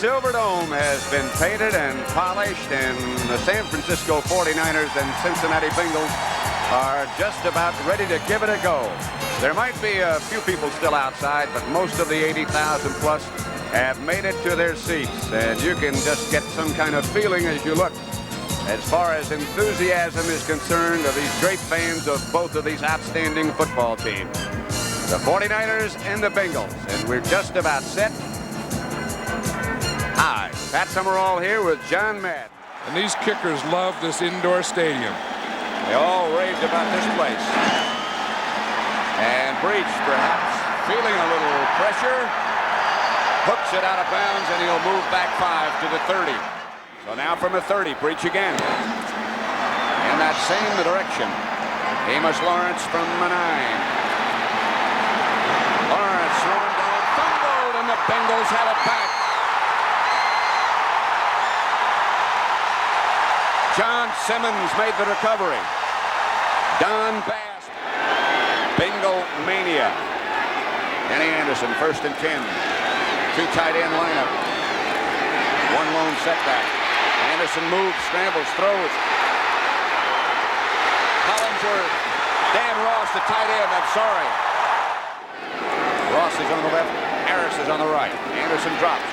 Silverdome has been painted and polished, and the San Francisco 49ers and Cincinnati Bengals are just about ready to give it a go. There might be a few people still outside, but most of the 80,000 plus have made it to their seats, and you can just get some kind of feeling as you look as far as enthusiasm is concerned of these great fans of both of these outstanding football teams, the 49ers and the Bengals. And we're just about set. Hi, Pat Summerall here with John Madden. And these kickers love this indoor stadium. They all raved about this place. And Breach, perhaps feeling a little pressure, hooks it out of bounds, and he'll move back 5 to the 30. So now from the 30, Breach again. In that same direction. Amos Lawrence from the 9. Lawrence thrown down, fumbled, and the Bengals have it back. John Simmons made the recovery. Don Bass. Bengal mania. Denny Anderson, 1st and 10. 2 tight end lineup. 1 lone setback. Anderson moves, scrambles, throws. Collinsworth. Dan Ross, the tight end. I'm sorry. Ross is on the left. Harris is on the right. Anderson drops.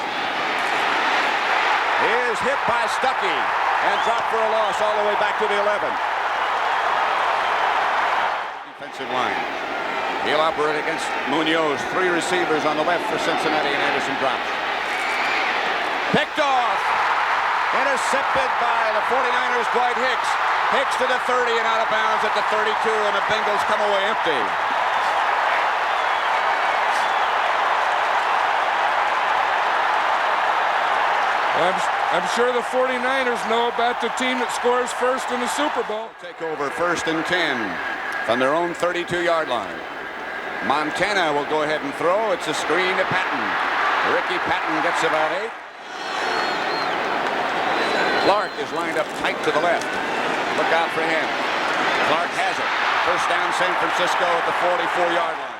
Is hit by Stuckey and dropped for a loss all the way back to the 11. Defensive line. He'll operate against Munoz. 3 receivers on the left for Cincinnati, and Anderson drops. Picked off. Intercepted by the 49ers, Dwight Hicks. Hicks to the 30 and out of bounds at the 32, and the Bengals come away empty. I'm sure the 49ers know about the team that scores first in the Super Bowl. Take over 1st and 10 from their own 32-yard line. Montana will go ahead and throw. It's a screen to Patton. Ricky Patton gets about 8. Clark is lined up tight to the left. Look out for him. Clark has it. 1st down San Francisco at the 44-yard line.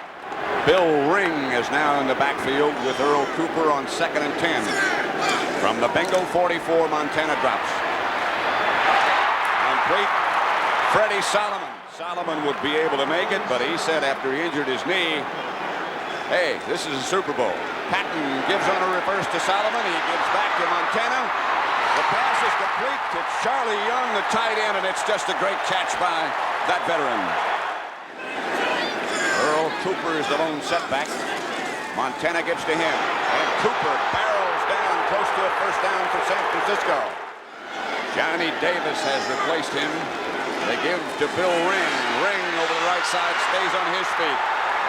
Bill Ring is now in the backfield with Earl Cooper on 2nd and 10. From the Bengal 44, Montana drops. Complete. Freddie Solomon. Solomon would be able to make it, but he said after he injured his knee, hey, this is a Super Bowl. Patton gives on a reverse to Solomon. He gives back to Montana. The pass is complete to Charlie Young, the tight end, and it's just a great catch by that veteran. Earl Cooper is the lone setback. Montana gives to him, and Cooper barrels down close to a 1st down for San Francisco. Johnny Davis has replaced him. They give to Bill Ring. Ring over the right side, stays on his feet,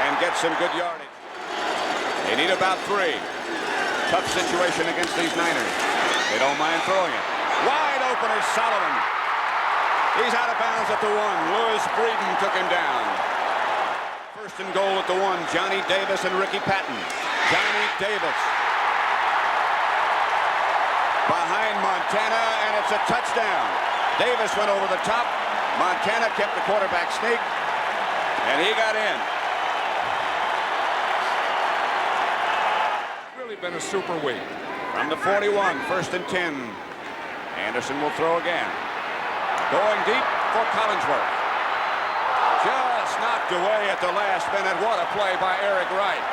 and gets some good yardage. They need about 3. Tough situation against these Niners. They don't mind throwing it. Wide open is Solomon. He's out of bounds at the 1. Louis Breeden took him down. 1st and goal at the 1. Johnny Davis and Ricky Patton. Johnny Davis behind Montana, and it's a touchdown. Davis went over the top. Montana kept the quarterback sneak, and he got in. Really been a super week. From the 41, 1st and 10. Anderson will throw again. Going deep for Collinsworth. Just knocked away at the last minute. What a play by Eric Wright.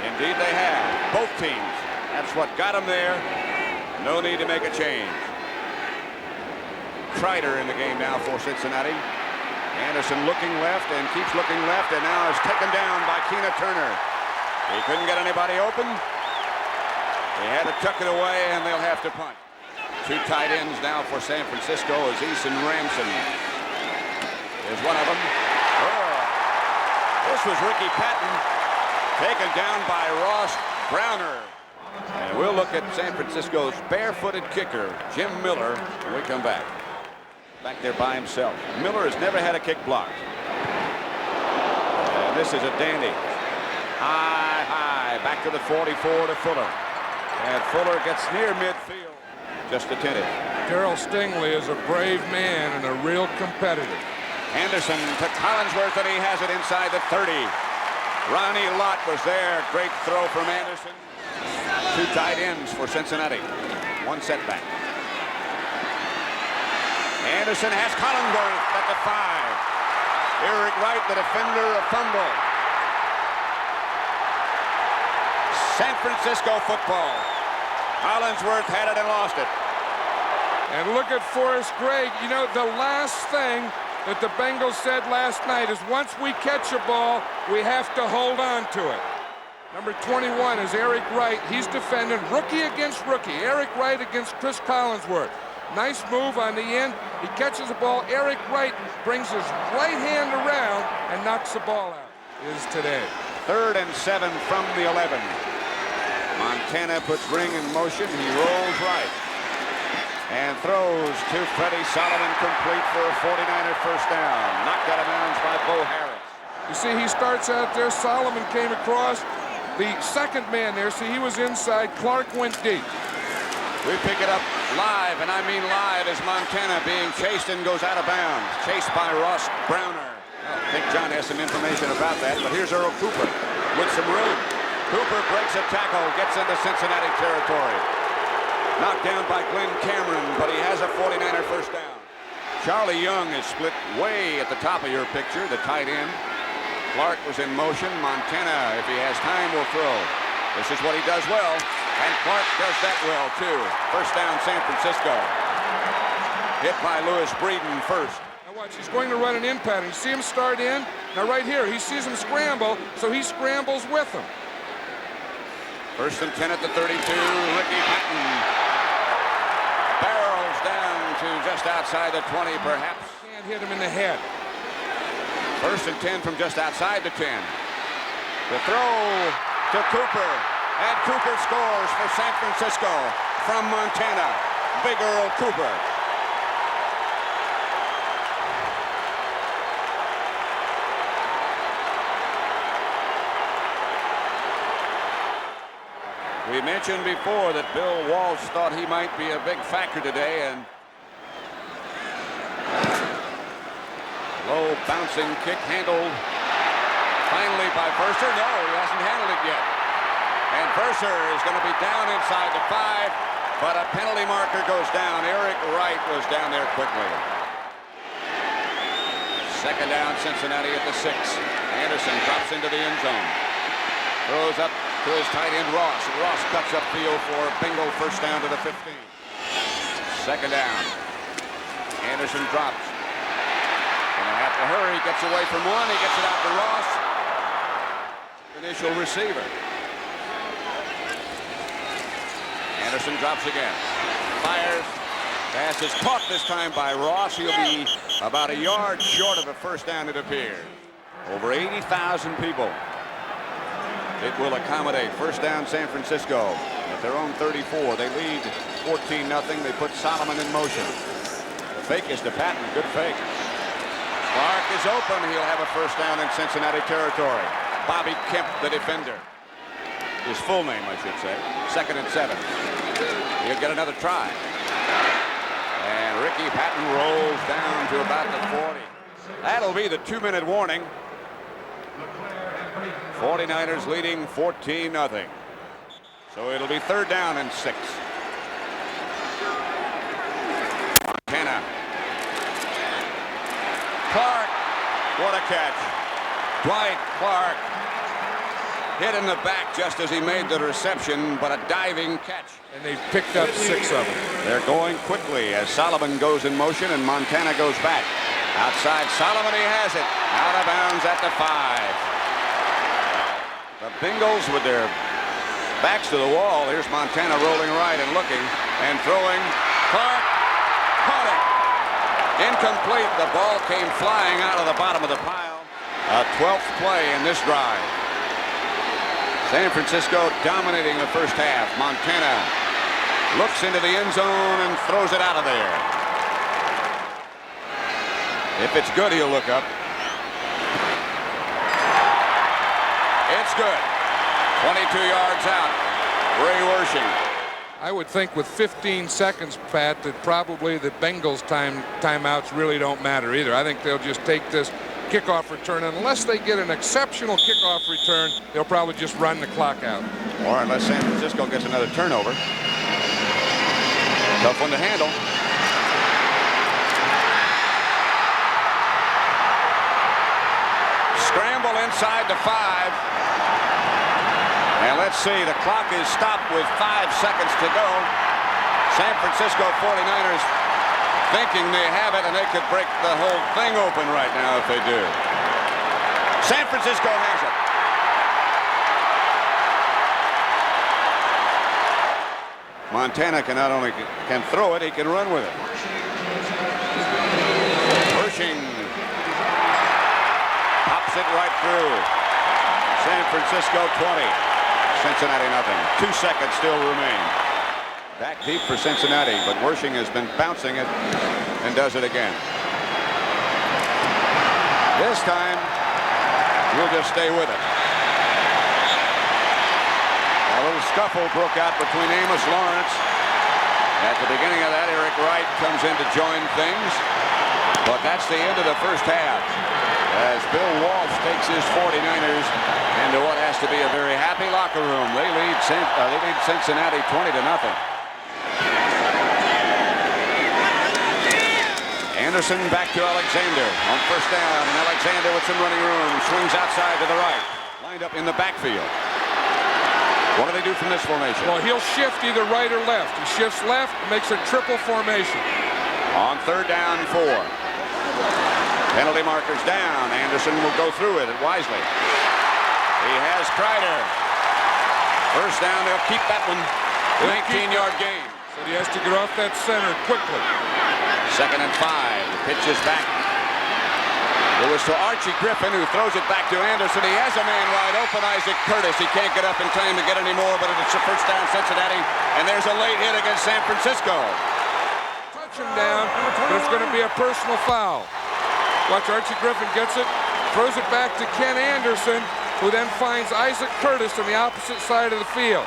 Indeed they have. Both teams. That's what got them there. No need to make a change. Kreider in the game now for Cincinnati. Anderson looking left and keeps looking left, and now is taken down by Keena Turner. He couldn't get anybody open. They had to tuck it away, and they'll have to punt. 2 tight ends now for San Francisco as Eason Ramson is one of them. Oh, this was Ricky Patton taken down by Ross Browner. And we'll look at San Francisco's barefooted kicker, Jim Miller, when we come back. Back there by himself. Miller has never had a kick blocked. And this is a dandy. High. Back to the 44 to Fuller. And Fuller gets near midfield. Just attentive. Darryl Stingley is a brave man and a real competitor. Anderson to Collinsworth, and he has it inside the 30. Ronnie Lott was there. Great throw from Anderson. Two tight ends for Cincinnati. One setback. Anderson has Collinsworth at the 5. Eric Wright, the defender, a fumble. San Francisco football. Collinsworth had it and lost it. And look at Forrest Gregg. You know, the last thing that the Bengals said last night is once we catch a ball, we have to hold on to it. Number 21 is Eric Wright. He's defending rookie against rookie. Eric Wright against Chris Collinsworth. Nice move on the end. He catches the ball. Eric Wright brings his right hand around and knocks the ball out. Is today. 3rd and 7 from the 11. Montana puts Ring in motion. He rolls right and throws to Freddie Solomon, complete for a 49er first down. Knocked out of bounds by Bo Harris. You see, he starts out there. Solomon came across. The second man there, see, he was inside. Clark went deep. We pick it up live, and I mean live, as Montana being chased and goes out of bounds. Chased by Ross Browner. I think John has some information about that, but here's Earl Cooper with some room. Cooper breaks a tackle, gets into Cincinnati territory. Knocked down by Glenn Cameron, but he has a 49er first down. Charlie Young is split way at the top of your picture, the tight end. Clark was in motion. Montana, if he has time, will throw. This is what he does well, and Clark does that well, too. First down, San Francisco. Hit by Lewis Breeden first. Now watch, he's going to run an in pattern. You see him start in? Now right here, he sees him scramble, so he scrambles with him. 1st and 10 at the 32. Ricky Patton barrels down to just outside the 20, perhaps. Can't hit him in the head. 1st and 10 from just outside the 10. The throw to Cooper, and Cooper scores for San Francisco from Montana. Big Earl Cooper. We mentioned before that Bill Walsh thought he might be a big factor today, and low bouncing kick handled finally by Verser. No, he hasn't handled it yet. And Verser is going to be down inside the 5, but a penalty marker goes down. Eric Wright was down there quickly. 2nd down, Cincinnati at the 6. Anderson drops into the end zone. Throws up to his tight end, Ross. Ross cuts upfield for Bengal first down to the 15. 2nd down. Anderson drops. Gonna have to hurry. Gets away from one. He gets it out to Ross. Initial receiver. Anderson drops again. Fires. Pass is caught this time by Ross. He'll be about a yard short of a first down, it appears. Over 80,000 people. It will accommodate. First down, San Francisco at their own 34. They lead 14-0. They put Solomon in motion. The fake is to Patton. Good fake. Clark is open. He'll have a first down in Cincinnati territory. Bobby Kemp, the defender. His full name, I should say. 2nd and 7. He'll get another try. And Ricky Patton rolls down to about the 40. That'll be the 2-minute warning. 49ers leading 14-0. So it'll be 3rd down and 6. Montana. Clark. What a catch. Dwight Clark hit in the back just as he made the reception, but a diving catch. And they've picked up 6 of them. They're going quickly as Solomon goes in motion and Montana goes back. Outside Solomon, he has it. Out of bounds at the 5. The Bengals with their backs to the wall. Here's Montana rolling right and looking and throwing. Clark caught it. Incomplete. The ball came flying out of the bottom of the pile. A 12th play in this drive. San Francisco dominating the first half. Montana looks into the end zone and throws it out of there. If it's good, he'll look up. It's good. 22 yards out. Ray Wershing. I would think with 15 seconds, Pat, that probably the Bengals timeouts really don't matter either. I think they'll just take this, kickoff return. And unless they get an exceptional kickoff return, they'll probably just run the clock out. Or unless San Francisco gets another turnover. Tough one to handle. Scramble inside the 5. And let's see, the clock is stopped with 5 seconds to go. San Francisco 49ers thinking they have it, and they could break the whole thing open right now if they do. San Francisco has it. Montana can not only can throw it, he can run with it. Pershing pops it right through. San Francisco 20. Cincinnati nothing. 2 seconds still remain. Back deep for Cincinnati, but Wershing has been bouncing it and does it again. This time, we'll just stay with it. A little scuffle broke out between Amos Lawrence. At the beginning of that, Eric Wright comes in to join things. But that's the end of the first half, as Bill Walsh takes his 49ers into what has to be a very happy locker room. They lead Cincinnati 20-0. Anderson back to Alexander on first down, and Alexander with some running room swings outside to the right, lined up in the backfield. What do they do from this formation? Well, he'll shift either right or left. He shifts left, makes a triple formation. On third down and 4. Penalty markers down. Anderson will go through it wisely. He has Kreider. First down, they'll keep that one. 19-yard gain. So he has to get off that center quickly. Second and 5. The pitch is back. It was to Archie Griffin, who throws it back to Anderson. He has a man wide open, Isaac Curtis. He can't get up in time to get any more, but it's a first down Cincinnati. And there's a late hit against San Francisco. Touch him down, but it's going to be a personal foul. Watch, Archie Griffin gets it, throws it back to Ken Anderson, who then finds Isaac Curtis on the opposite side of the field.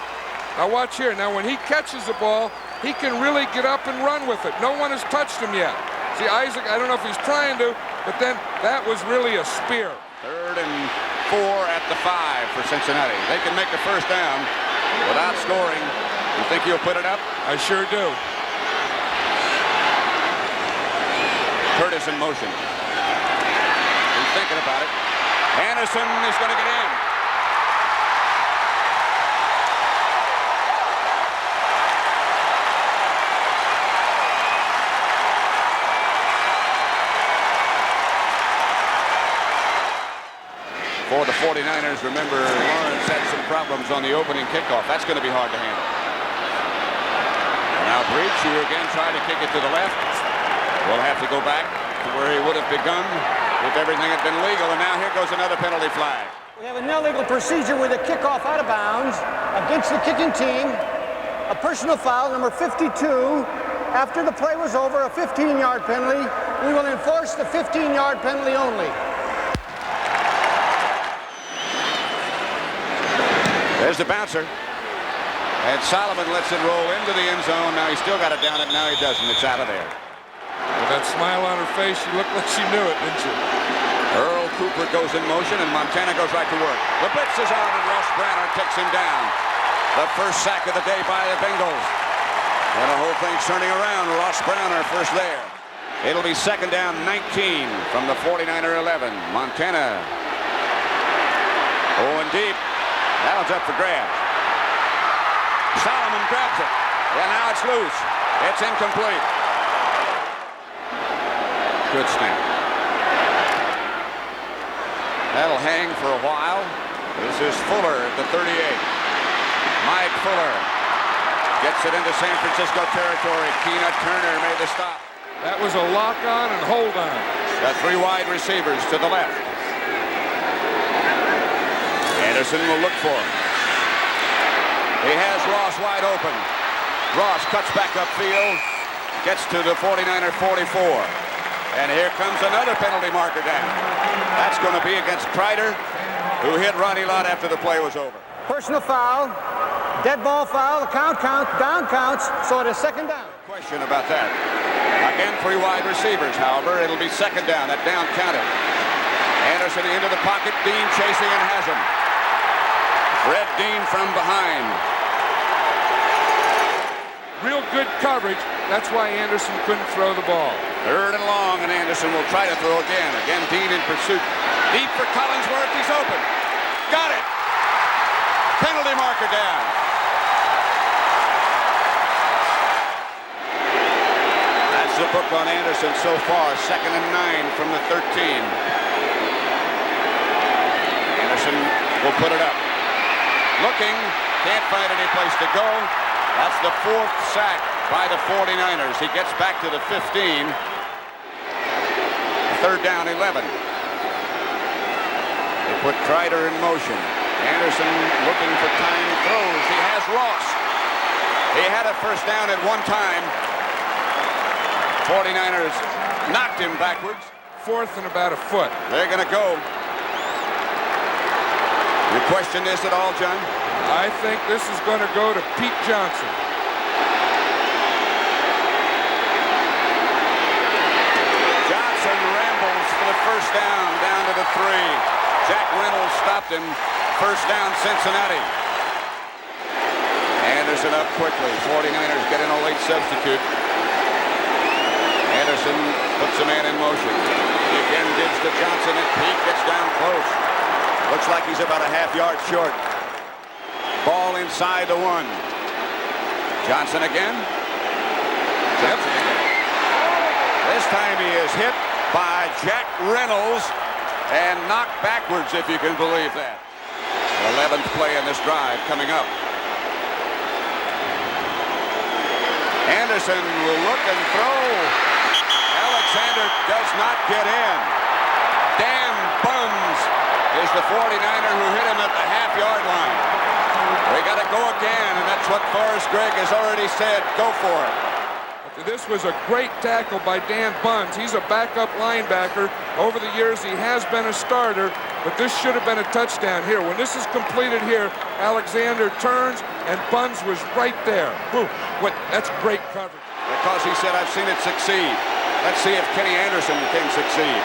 Now watch here. Now when he catches the ball, he can really get up and run with it. No one has touched him yet. See, Isaac, I don't know if he's trying to, but then that was really a spear. Third and 4 at the 5 for Cincinnati. They can make the first down without scoring. You think he'll put it up? I sure do. Curtis in motion. He's thinking about it. Anderson is going to get in. For the 49ers, remember, Lawrence had some problems on the opening kickoff. That's going to be hard to handle. Now Breach, who again tried to kick it to the left, will have to go back to where he would have begun if everything had been legal. And now here goes another penalty flag. We have an illegal procedure with a kickoff out of bounds against the kicking team. A personal foul, number 52. After the play was over, a 15-yard penalty. We will enforce the 15-yard penalty only. There's the bouncer. And Solomon lets it roll into the end zone. Now he's still got it down, and now he doesn't. It's out of there. With that smile on her face, she looked like she knew it, didn't she? Earl Cooper goes in motion, and Montana goes right to work. The blitz is on, and Ross Browner takes him down. The first sack of the day by the Bengals. And the whole thing's turning around. Ross Browner first there. It'll be second down 19 from the 49er 11. Montana. Oh, and deep. That one's up for grabs. Solomon grabs it. And now it's loose. It's incomplete. Good snap. That'll hang for a while. This is Fuller at the 38. Mike Fuller gets it into San Francisco territory. Keena Turner made the stop. That was a lock on and hold on. Got 3 wide receivers to the left. Anderson will look for him. He has Ross wide open. Ross cuts back upfield, gets to the 49er 44. And here comes another penalty marker down. That's going to be against Kreider, who hit Ronnie Lott after the play was over. Personal foul, dead ball foul, count, down counts, so it is second down. Question about that. Again, 3 wide receivers, however, it'll be second down. That down counted. Anderson into the pocket. Dean chasing and has him. Red Dean from behind. Real good coverage. That's why Anderson couldn't throw the ball. 3rd and long, and Anderson will try to throw again. Again, Dean in pursuit. Deep for Collinsworth. He's open. Got it. Penalty marker down. That's the book on Anderson so far. 2nd and 9 from the 13. Anderson will put it up. Looking. Can't find any place to go. That's the 4th sack by the 49ers. He gets back to the 15. 3rd down, 11. They put Kreider in motion. Anderson looking for time, throws. He has Ross. He had a first down at one time. 49ers knocked him backwards. 4th and about a foot. They're going to go. You question this at all, John? I think this is going to go to Pete Johnson. Johnson rambles for the first down to the 3. Jack Reynolds stopped him. First down, Cincinnati. Anderson up quickly. 49ers get in a late substitute. Anderson puts a man in motion. He again gives to Johnson, and Pete gets down close. Looks like he's about a half yard short. Ball inside the 1. Johnson again. Johnson again. This time he is hit by Jack Reynolds and knocked backwards, if you can believe that. 11th play in this drive coming up. Anderson will look and throw. Alexander does not get in. Dan Buns is the 49er who hit him at the half-yard line. We got to go again, and that's what Forrest Gregg has already said. Go for it. This was a great tackle by Dan Buns. He's a backup linebacker. Over the years, he has been a starter, but this should have been a touchdown here. When this is completed here, Alexander turns, and Buns was right there. Woo, that's great coverage. Because he said, I've seen it succeed. Let's see if Kenny Anderson can succeed.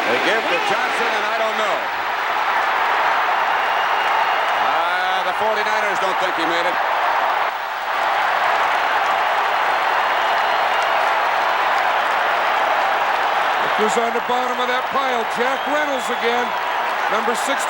They give to Johnson, and I don't know. The 49ers don't think he made it. Who's on the bottom of that pile? Jack Reynolds again, number 64.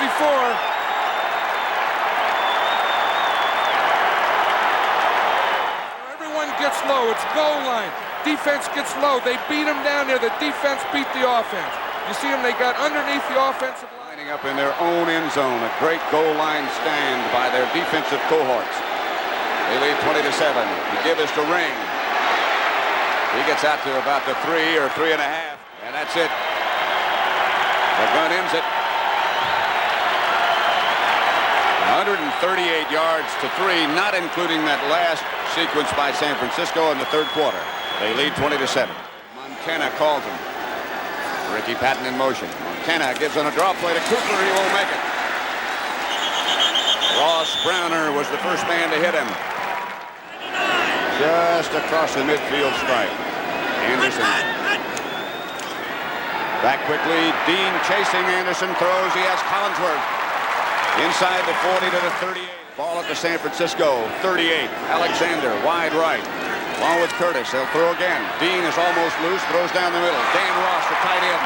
Everyone gets low. It's goal line. Defense gets low. They beat them down there. The defense beat the offense. You see them, they got underneath the offensive line. Lining up in their own end zone. A great goal line stand by their defensive cohorts. They lead 20-7. The give is to Ring. He gets out to about the 3 or 3.5. And that's it. The gun ends it. 138 yards to 3, not including that last sequence by San Francisco in the 3rd quarter. They lead 20-7. Montana calls him. Ricky Patton in motion. Montana gives on a draw play to Cooper. He won't make it. Ross Browner was the first man to hit him. Just across the midfield stripe. Anderson. Back quickly. Dean chasing. Anderson throws. He has Collinsworth. Inside the 40 to the 38. Ball at the San Francisco 38. Alexander wide right. Along with Curtis. They'll throw again. Dean is almost loose. Throws down the middle. Dan Ross, the tight end.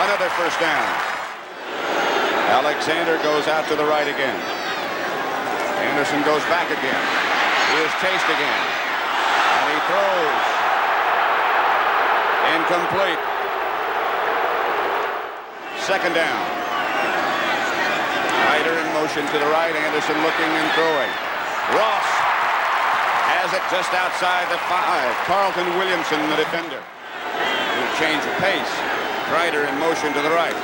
Another first down. Alexander goes out to the right again. Anderson goes back again. He is chased again. And he throws. Incomplete. 2nd down. Ryder in motion to the right. Anderson looking and throwing. Ross has it just outside the 5. Carlton Williamson, the defender. He'll change of pace. Ryder in motion to the right.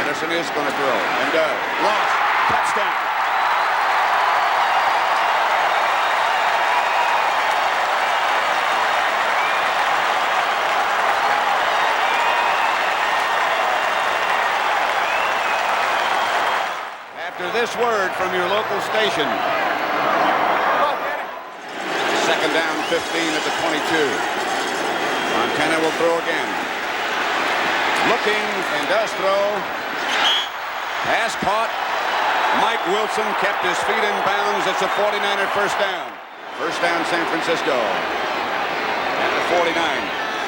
Anderson is going to throw and does. Ross, touchdown. After this word from your local station. 2nd down, 15 at the 22. Montana will throw again. Looking and does throw. Pass caught. Mike Wilson kept his feet in bounds. It's a 49er first down. First down, San Francisco. At the 49.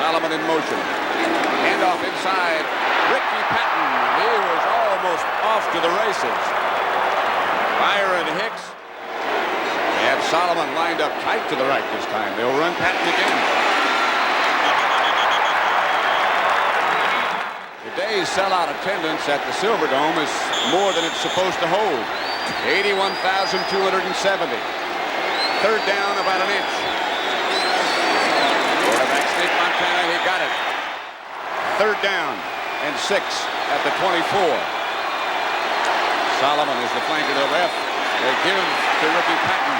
Solomon in motion. Handoff inside. Ricky Patton. He was almost off to the races. Byron Hicks. And Solomon lined up tight to the right this time. They'll run Patton again. Today's sellout attendance at the Silverdome is more than it's supposed to hold. 81,270. Third down, about an inch. Quarterback sneak, Montana, he got it. Third down and 6 at the 24. Solomon is the flanker to the left. They give to Ricky Patton.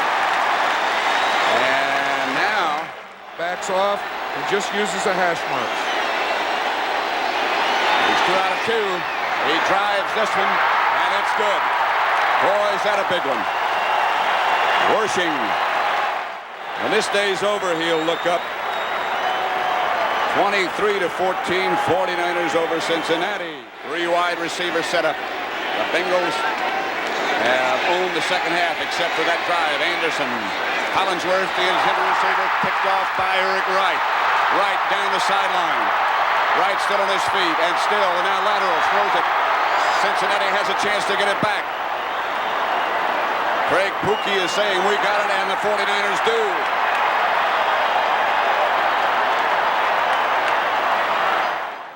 And now backs off and just uses a hash marks. He's 2 out of 2. He drives this one, and it's good. Boy, is that a big one. Worshing. When this day's over, he'll look up. 23-14, 49ers over Cincinnati. 3 wide receiver setup. The Bengals have owned the second half except for that drive. Anderson, Collinsworth, the intended receiver, picked off by Eric Wright. Wright down the sideline. Wright still on his feet and still, and now lateral, throws it. Cincinnati has a chance to get it back. Craig Pookie is saying we got it, and the 49ers do.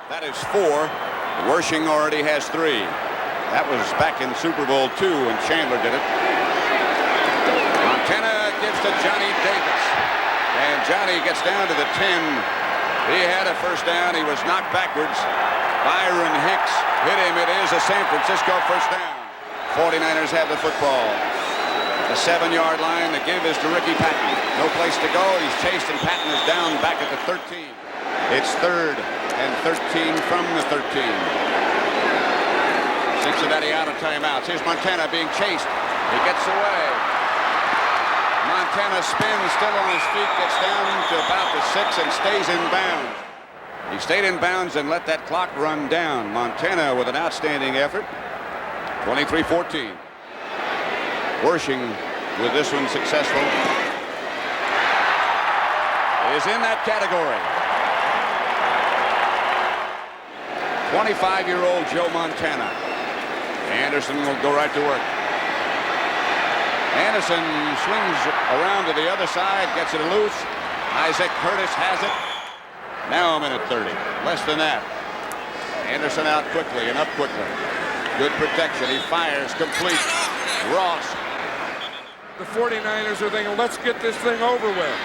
That is 4. Worshing already has 3. That was back in Super Bowl II when Chandler did it. Montana gives to Johnny Davis. And Johnny gets down to the 10. He had a first down. He was knocked backwards. Byron Hicks hit him. It is a San Francisco first down. 49ers have the football. The 7-yard line. The give is to Ricky Patton. No place to go. He's chased, and Patton is down back at the 13. It's 3rd and 13 from the 13. Cincinnati out of timeouts. Here's Montana being chased. He gets away. Montana spins, still on his feet, gets down to about the 6 and stays in bounds. He stayed in bounds and let that clock run down. Montana with an outstanding effort. 23-14. Worshing with this one successful. Is in that category. 25-year-old Joe Montana. Anderson will go right to work. Anderson swings around to the other side, gets it loose. Isaac Curtis has it. Now a minute 30. Less than that. Anderson out quickly and up quickly. Good protection. He fires complete. Ross. The 49ers are thinking, let's get this thing over with.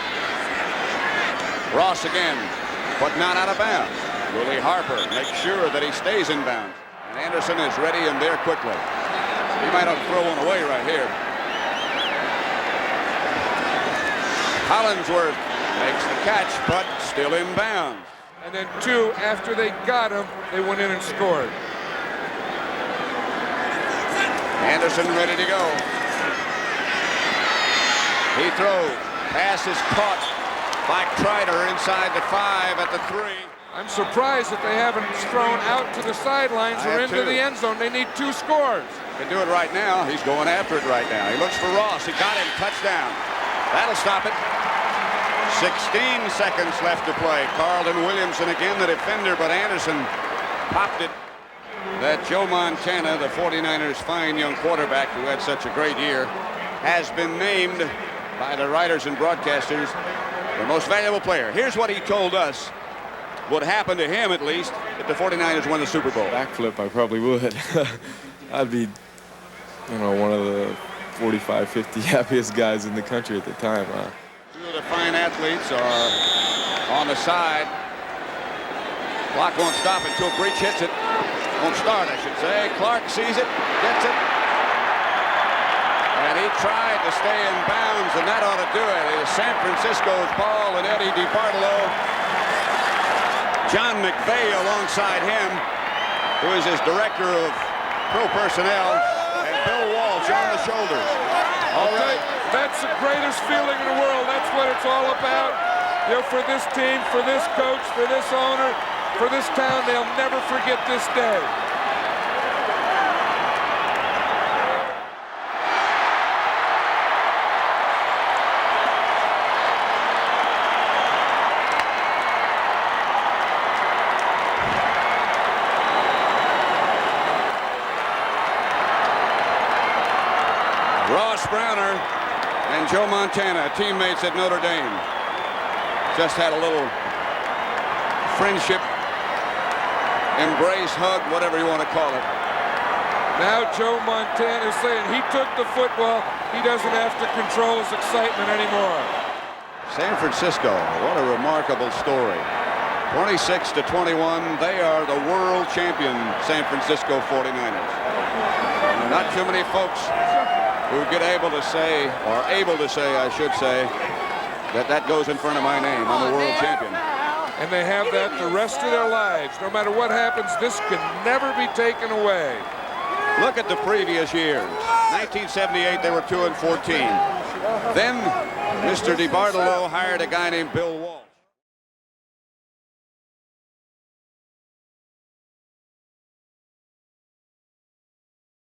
Ross again, but not out of bounds. Willie Harper makes sure that he stays in bounds. And Anderson is ready and there quickly. He might have to throw one away right here. Collinsworth makes the catch, but still in bounds. And then 2, after they got him, they went in and scored. Anderson ready to go. He throws. Pass is caught by Kreider inside the 5 at the 3. I'm surprised that they haven't thrown out to the sidelines or into the end zone. They need 2 scores. Can do it right now. He's going after it right now. He looks for Ross. He got him. Touchdown. That'll stop it. 16 seconds left to play. Carlton Williamson again the defender, but Anderson popped it. That Joe Montana, the 49ers' fine young quarterback who had such a great year, has been named by the writers and broadcasters the most valuable player. Here's what he told us would happen to him, at least, if the 49ers won the Super Bowl. Backflip, I probably would. I'd be, one of the 45, 50 happiest guys in the country at the time. 2 of the fine athletes are on the side. Clock won't stop until Breach hits it. Won't start, I should say. Clark sees it, gets it. And he tried to stay in bounds, and that ought to do it. It is San Francisco's ball, and Eddie DeBartolo. John McVay alongside him, who is his director of pro personnel, and Bill Walsh on the shoulders. All right. That's the greatest feeling in the world. That's what it's all about. For this team, for this coach, for this owner, for this town. They'll never forget this day. Ross Browner and Joe Montana, teammates at Notre Dame, just had a little friendship, embrace, hug, whatever you want to call it. Now Joe Montana is saying he took the football. He doesn't have to control his excitement anymore. San Francisco, what a remarkable story. 26-21, they are the world champion San Francisco 49ers. And not too many folks who get able to say, or able to say, I should say, that goes in front of my name. I'm a world champion. And they have that the rest of their lives. No matter what happens, this can never be taken away. Look at the previous years. 1978, they were 2-14. Then Mr. DeBartolo hired a guy named Bill Walsh.